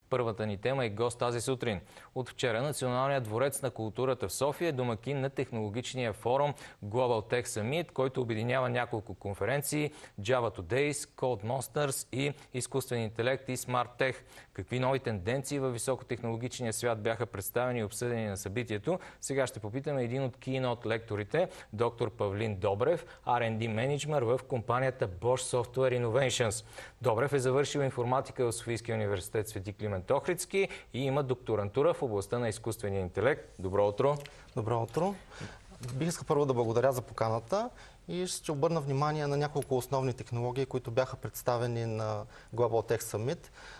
Първата ни тема и гост тази сутрин. От вчера Националният дворец на културата в София е домакин на технологичния форум Global Tech Summit, който обединява няколко конференции Java Todays, Code Monsters и изкуствен интелект и Smart Tech. Какви нови тенденции във високотехнологичния свят бяха представени и обсъдени на събитието? Сега ще попитаме един от keynote лекторите, доктор Павлин Добрев, R&D менеджмент в компанията Bosch Software Innovations. Добрев е завършил информатика в Софийския университет Свети Климент Охридски и има докторантура в областта на изкуствения интелект. Добро утро! Добро утро! Бих искал първо да благодаря за поканата и ще обърна внимание на няколко основни технологии, които бяха представени на Global Tech Summit.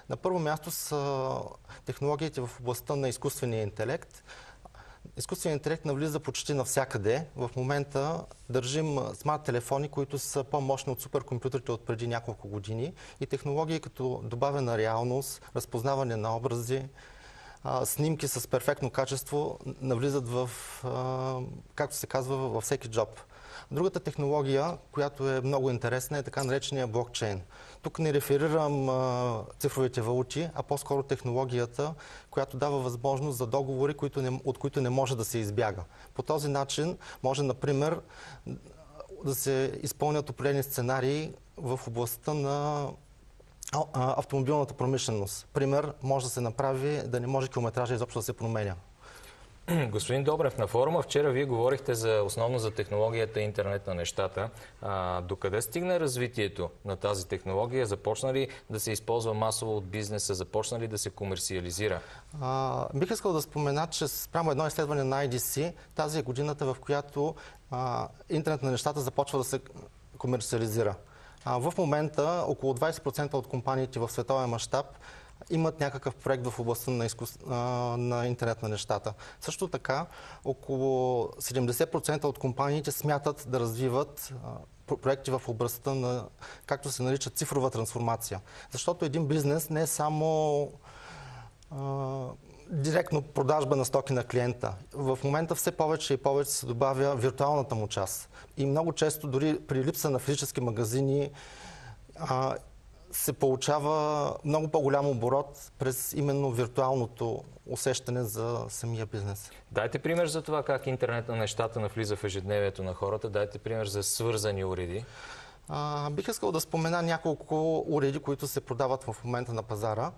На първо място са технологиите в областта на изкуствения интелект. Изкуственият интелект навлиза почти навсякъде. В момента държим смарт телефони, които са по-мощни от суперкомпютрите от преди няколко години, и технологии като добавена реалност, разпознаване на образи, снимки с перфектно качество навлизат в, както се казва, във всеки джоб. Другата технология, която е много интересна, е така наречения блокчейн. Тук не реферирам цифровите валути, а по-скоро технологията, която дава възможност за договори, от които не може да се избяга. По този начин може, например, да се изпълнят определени сценарии в областта на автомобилната промишленост. Пример, може да се направи да не може километража изобщо да се променя. Господин Добрев, на форума вчера вие говорихте основно за технологията интернет на нещата. Докъде стигна развитието на тази технология? Започна ли да се използва масово от бизнеса? Започна ли да се комерциализира? Бих искал да спомена, че спрямо едно изследване на IDC, тази е годината, в която интернет на нещата започва да се комерциализира. В момента около 20% от компаниите в световен мащаб имат някакъв проект в областта на интернет на нещата. Също така, около 70% от компаниите смятат да развиват проекти в областта на, както се нарича, цифрова трансформация. Защото един бизнес не е само директно продажба на стоки на клиента. В момента все повече и повече се добавя виртуалната му част. И много често, дори при липса на физически магазини, се получава много по-голям оборот през именно виртуалното усещане за самия бизнес. Дайте пример за това как интернет на нещата навлиза в ежедневието на хората. Дайте пример за свързани уреди. Бих искал да спомена няколко уреди, които се продават в момента на пазара.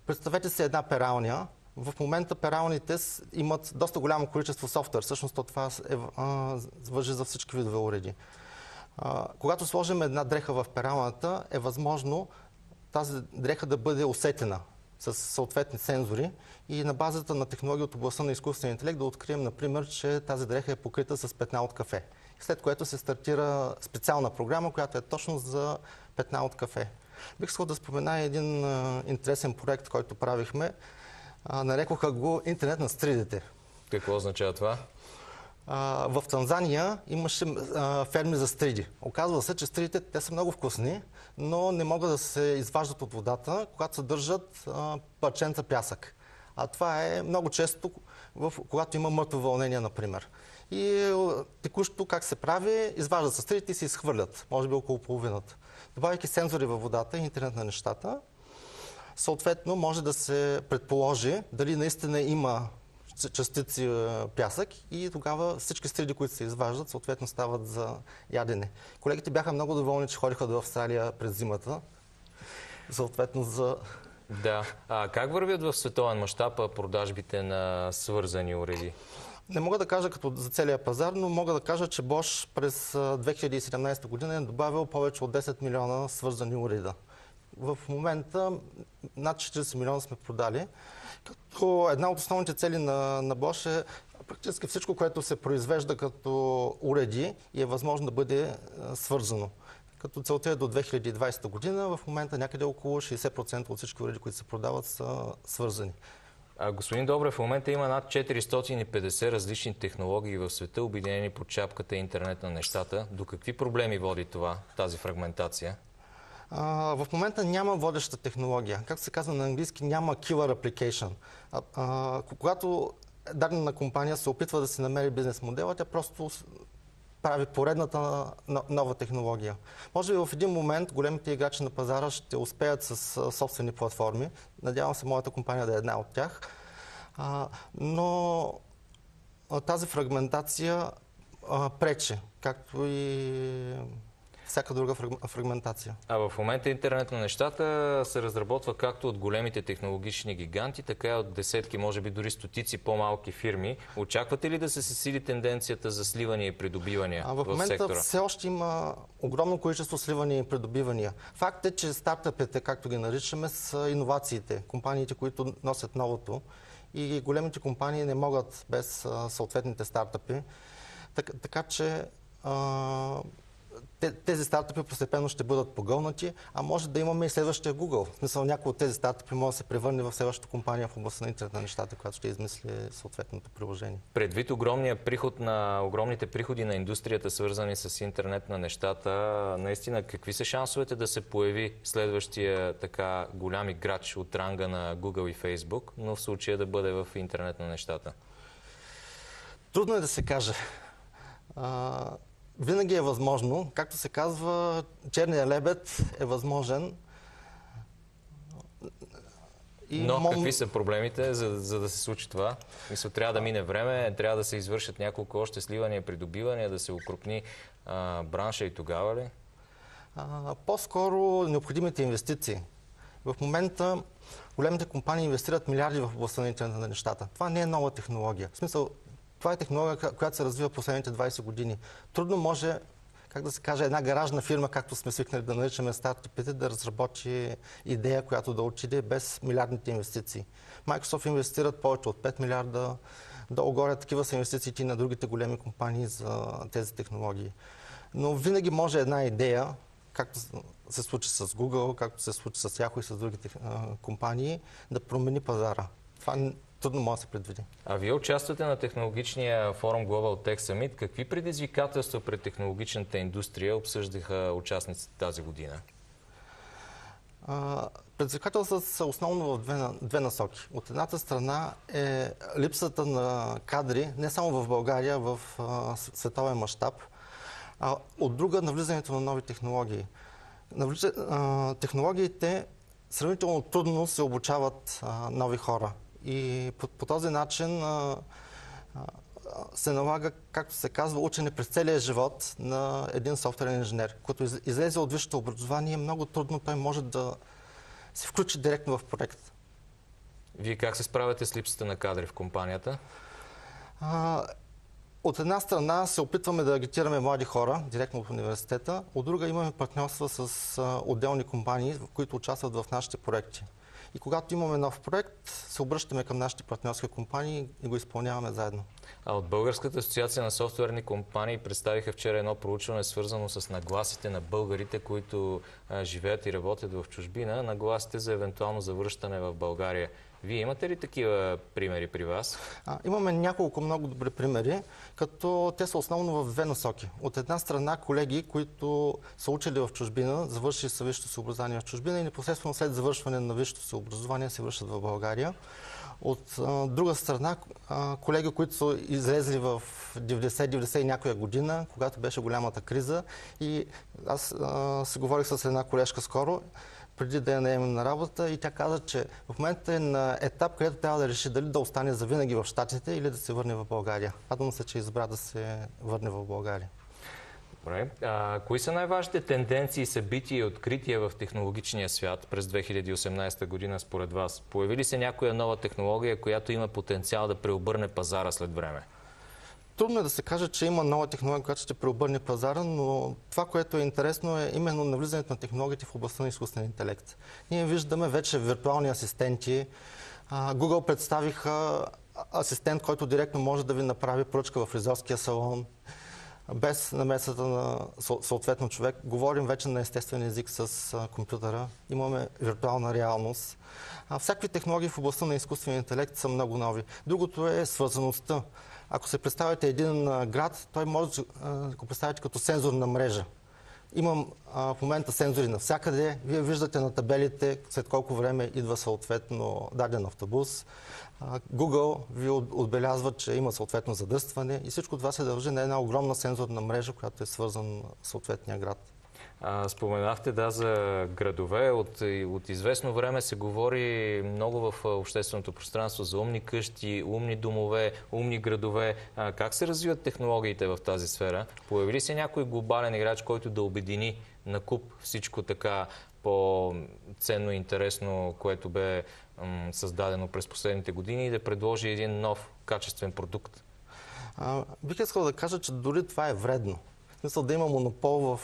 Представете си една пералня. В момента пералните имат доста голямо количество софтуер. Всъщност това важи за всички видове уреди. Когато сложим една дреха в пералната, е възможно тази дреха да бъде усетена с съответни сензори и на базата на технология от областта на изкуствения интелект да открием, например, че тази дреха е покрита с петна от кафе. След което се стартира специална програма, която е точно за петна от кафе. Бих искал да спомена един интересен проект, който правихме. Нарекоха го интернет на стридите. Какво означава това? В Танзания имаше ферми за стриди. Оказва се, че стридите те са много вкусни, но не могат да се изваждат от водата, когато съдържат парченца пясък. А това е много често, когато има мъртво вълнение, например. И текущо как се прави, изваждат се стридите и се изхвърлят, може би около половината. Добавяйки сензори във водата и интернет на нещата, съответно може да се предположи дали наистина има частици пясък и тогава всички стриди, които се изваждат, съответно стават за ядене. Колегите бяха много доволни, че ходиха до Австралия през зимата. Съответно за... Да. Как вървят в световен мащаб продажбите на свързани уреди? Не мога да кажа като за целия пазар, но мога да кажа, че Bosch през 2017 година е добавил повече от 10 милиона свързани уреда. В момента над 40 милиона сме продали. Като една от основните цели на Bosch е практически всичко, което се произвежда като уреди и е възможно да бъде свързано. Като целта е до 2020 година, в момента някъде около 60% от всички уреди, които се продават, са свързани. Господин Добрев, в момента има над 450 различни технологии в света, обединени под шапката интернет на нещата. До какви проблеми води това, тази фрагментация? В момента няма водеща технология. Както се казва на английски, няма killer application. Когато дадена компания се опитва да си намери бизнес модела, тя просто прави поредната нова технология. Може би в един момент големите играчи на пазара ще успеят с собствени платформи. Надявам се моята компания да е една от тях. Но тази фрагментация пречи, както и всяка друга фрагментация. А в момента интернет на нещата се разработва както от големите технологични гиганти, така и от десетки, може би дори стотици по-малки фирми. Очаквате ли да се засили тенденцията за сливания и придобивания в сектора? В момента все още има огромно количество сливания и придобивания. Факт е, че стартъпите, както ги наричаме, са иновациите, компаниите, които носят новото. И големите компании не могат без съответните стартъпи. Така че тези стартъпи постепенно ще бъдат погълнати, а може да имаме и следващия Google. В смисъл, някой от тези стартъпи може да се превърне в следващата компания в областта на интернет на нещата, която ще измисли съответното приложение. Предвид огромните приходи на индустрията, свързани с интернет на нещата, наистина какви са шансовете да се появи следващия така голям играч от ранга на Google и Facebook, но в случая да бъде в интернет на нещата? Трудно е да се каже. Винаги е възможно. Както се казва, черният лебед е възможен. Но какви са проблемите, за да се случи това? Мисля, трябва да мине време, трябва да се извършат няколко още сливания, придобивания, да се укрупни бранша и тогава ли? По-скоро необходимите инвестиции. В момента големите компании инвестират милиарди в областта на интернет на нещата. Това не е нова технология. В смисъл, това е технология, която се развива последните 20 години. Трудно може, как да се каже, една гаражна фирма, както сме свикнали да наричаме стартъпите, да разработи идея, която да отиде без милиардните инвестиции. Microsoft инвестират повече от 5 милиарда, долу-горе такива са инвестициите на другите големи компании за тези технологии. Но винаги може една идея, както се случи с Google, както се случи с Yahoo и с другите компании, да промени пазара. Това трудно може да се предвиди. А вие участвате на технологичния форум Global Tech Summit. Какви предизвикателства пред технологичната индустрия обсъждаха участниците тази година? Предизвикателствата са основно в две насоки. От едната страна е липсата на кадри, не само в България, в световен мащаб, а от друга навлизането на нови технологии. Технологиите сравнително трудно се обучават нови хора. И по този начин се налага, както се казва, учене през целия живот на един софтуерен инженер. Като излезе от висшето образование, много трудно той може да се включи директно в проект. Вие как се справяте с липсата на кадри в компанията? От една страна се опитваме да агитираме млади хора директно от университета, от друга имаме партньорства с отделни компании, които участват в нашите проекти. И когато имаме нов проект, се обръщаме към нашите партньорски компании и го изпълняваме заедно. А от Българската асоциация на софтуерни компании представиха вчера едно проучване, свързано с нагласите на българите, които живеят и работят в чужбина, нагласите за евентуално завръщане в България. Вие имате ли такива примери при вас? Имаме няколко много добри примери, като те са основно в две насоки. От една страна колеги, които са учили в чужбина, завършили са висшето си образование в чужбина и непосредствено след завършване на висшето си образование се връщат в България. От друга страна, колеги, които са излезли в 90 и някоя година, когато беше голямата криза, и аз се говорих с една колежка скоро, преди да я наемем на работа, и тя каза, че в момента е на етап, където трябва да реши дали да остане завинаги в Щатите или да се върне в България. Радвам се, че избра да се върне в България. Добре. Кои са най-важните тенденции, събития и открития в технологичния свят през 2018 година според вас? Появи ли се някоя нова технология, която има потенциал да преобърне пазара след време? Трудно е да се каже, че има нова технология, която ще преобърне пазара, но това, което е интересно, е именно навлизането на технологиите в областта на изкуствения интелект. Ние виждаме вече виртуални асистенти. Google представиха асистент, който директно може да ви направи поръчка в фризьорския салон, без намесата на съответно човек. Говорим вече на естествен език с компютъра. Имаме виртуална реалност. Всякакви технологии в областта на изкуствения интелект са много нови. Другото е свързаността. Ако се представите един град, той може да го представите като сензорна мрежа, Имам в момента сензори навсякъде. Вие виждате на табелите след колко време идва съответно даден автобус. Google ви отбелязва, че има съответно задръстване и всичко това се дължи на една огромна сензорна мрежа, която е свързана с съответния град. Споменахте, за градове. От известно време се говори много в общественото пространство за умни къщи, умни домове, умни градове. Как се развиват технологиите в тази сфера? Появи ли се някой глобален играч, който да обедини накуп всичко така по-ценно и интересно, което бе създадено през последните години и да предложи един нов качествен продукт? Бих искал да кажа, че дори това е вредно. Мисля да има монопол в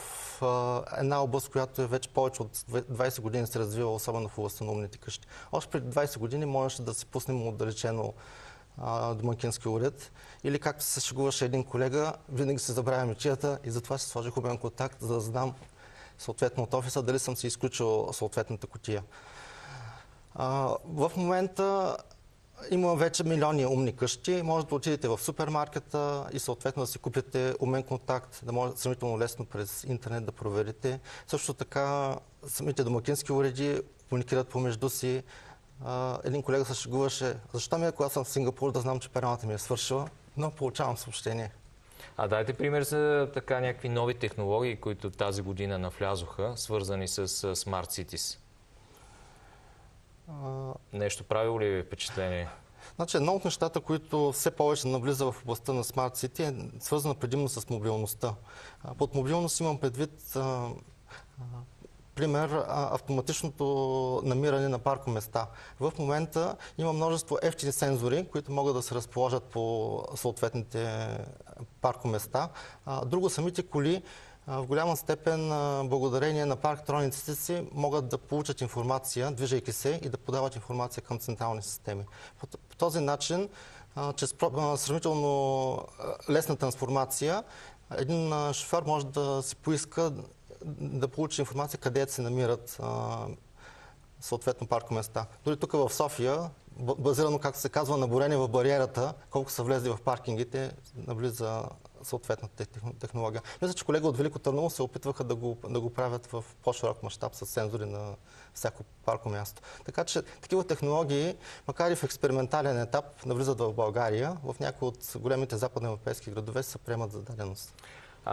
една област, която е вече повече от 20 години се развива, особено в областта на умните къщи. Още преди 20 години можеше да се пуснем отдалечено домакински уред. Или както се шегуваше един колега, винаги се забравя мечията и затова се сложих обен контакт, за да знам съответно от офиса дали съм си изключил съответната кутия. В момента има вече милиони умни къщи. Може да отидете в супермаркета и съответно да си купите умен контакт, да може сравнително лесно през интернет да проверите. Също така самите домакински уреди комуникират помежду си. Един колега се шегуваше, защо ми когато съм в Сингапур да знам, че пералната ми е свършила, но получавам съобщение. Дайте пример за така някакви нови технологии, които тази година навлязоха, свързани с Smart Cities. Нещо правило ли е впечатление? Значи, едно от нещата, които все повече навлиза в областта на Smart City е свързано предимно с мобилността. Под мобилност имам предвид, пример, автоматичното намиране на паркоместа. В момента има множество евтини сензори, които могат да се разположат по съответните паркоместа. Друго, самите коли в голяма степен, благодарение на парктрониците си, могат да получат информация, движейки се, и да подават информация към централни системи. По този начин, чрез сравнително лесна трансформация, един шофьор може да си поиска да получи информация къде се намират съответно паркоместа. Дори тук в София, базирано, както се казва, наборение в бариерата, колко са влезли в паркингите, навлиза съответната технология. Мисля, че колега от Велико Търново се опитваха да го правят в по-широк мащаб с сензори на всяко паркомясто. Така че такива технологии, макар и в експериментален етап, навлизат в България. В някои от големите западноевропейски градове се приемат за даденост.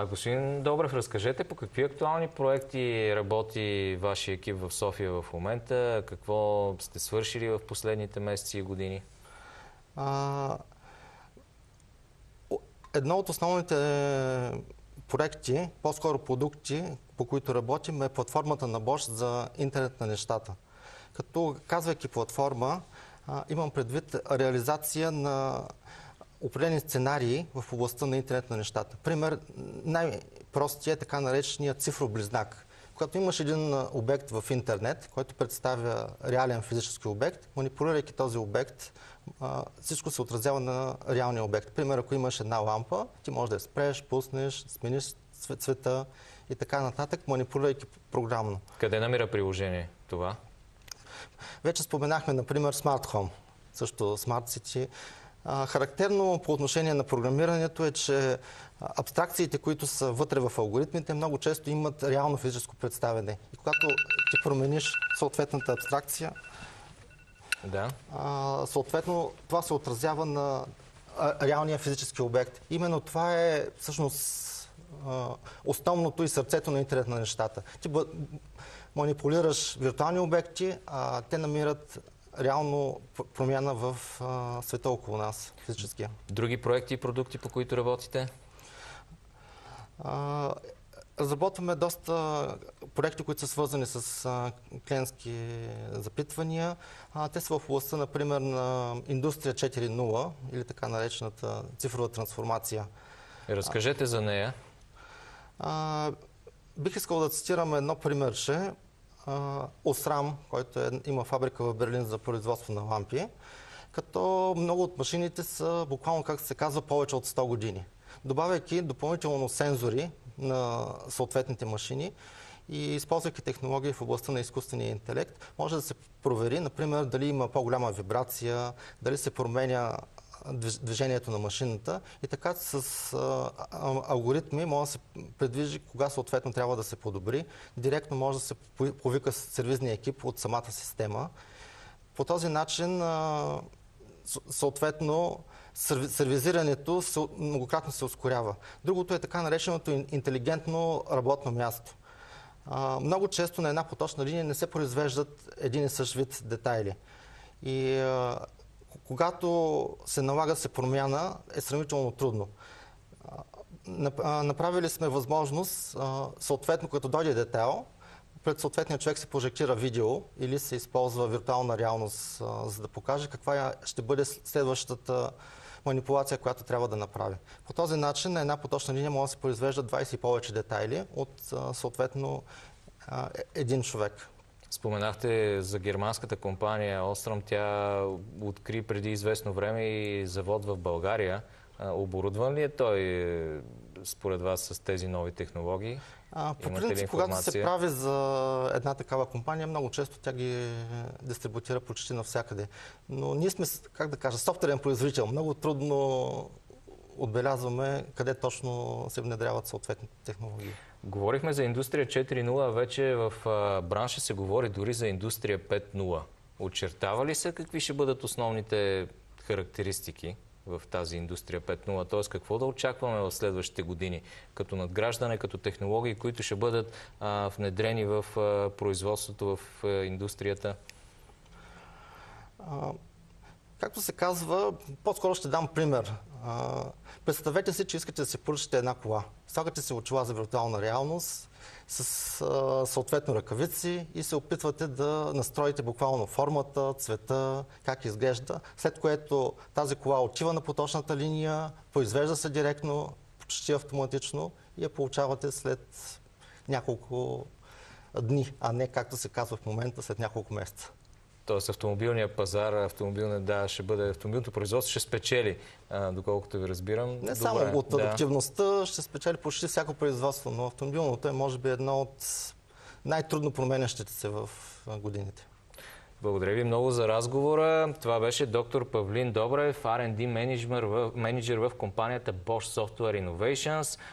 Господин Добрев, разкажете по какви актуални проекти работи вашия екип в София в момента? Какво сте свършили в последните месеци и години? Едно от основните проекти, по-скоро продукти, по които работим, е платформата на Bosch за интернет на нещата. Като казвайки платформа, имам предвид реализация на определени сценарии в областта на интернет на нещата. Пример, най-простият е така наречения цифров близнак. Когато имаш един обект в интернет, който представя реален физически обект, манипулирайки този обект, всичко се отразява на реалния обект. Пример, ако имаш една лампа, ти можеш да я спреш, пуснеш, смениш цвета и така нататък, манипулирайки програмно. Къде намира приложение това? Вече споменахме, например, Smart Home, също Smart City. Характерно по отношение на програмирането е, че абстракциите, които са вътре в алгоритмите, много често имат реално физическо представяне. И когато ти промениш съответната абстракция, съответно това се отразява на реалния физически обект. Именно това е всъщност основното и сърцето на интернет на нещата. Ти манипулираш виртуални обекти, а те намират реално промяна в света около нас, физическия. Други проекти и продукти, по които работите? Разработваме доста проекти, които са свързани с клиентски запитвания. Те са в областта, например, на Индустрия 4.0 или така наречената цифрова трансформация. Разкажете за нея. Бих искал да цитирам едно примерче. Осрам, който има фабрика в Берлин за производство на лампи, като много от машините са буквално, както се казва, повече от 100 години. Добавяйки допълнително сензори на съответните машини и използвайки технологии в областта на изкуствения интелект, може да се провери, например, дали има по-голяма вибрация, дали се променя движението на машината и така с алгоритми може да се предвижи кога съответно трябва да се подобри. Директно може да се повика сервизния екип от самата система. По този начин съответно сервизирането многократно се ускорява. Другото е така нареченото интелигентно работно място. Много често на една поточна линия не се произвеждат един и същ вид детайли. И когато се налага се промяна, е сравнително трудно. Направили сме възможност, съответно като дойде детайл, пред съответния човек се прожектира видео или се използва виртуална реалност, за да покаже каква ще бъде следващата манипулация, която трябва да направи. По този начин на една поточна линия може да се произвеждат 20 и повече детайли от съответно един човек. Споменахте за германската компания Osram. Тя откри преди известно време и завод в България. Оборудван ли е той според вас с тези нови технологии? По принцип, когато се прави за една такава компания, много често тя ги дистрибутира почти навсякъде. Но ние сме, как да кажа, софтуерен производител. Много трудно отбелязваме къде точно се внедряват съответните технологии. Говорихме за индустрия 4.0, а вече в бранша се говори дори за индустрия 5.0. Очертава ли се какви ще бъдат основните характеристики в тази индустрия 5.0? Т.е. какво да очакваме в следващите години като надграждане, като технологии, които ще бъдат внедрени в производството, в индустрията? Както се казва, по-скоро ще дам пример. Представете си, че искате да си поръчате една кола. Слагате си очила за виртуална реалност с съответно ръкавици и се опитвате да настроите буквално формата, цвета, как изглежда, след което тази кола отива на поточната линия, произвежда се директно, почти автоматично и я получавате след няколко дни, а не както се казва в момента след няколко месеца. Тоест автомобилният пазар, автомобилното производство ще спечели, доколкото ви разбирам. Не само от адаптивността, ще спечели почти всяко производство, но автомобилното е може би едно от най-трудно променящите се в годините. Благодаря ви много за разговора. Това беше доктор Павлин Добрев, R&D менеджер в компанията Bosch Software Innovations.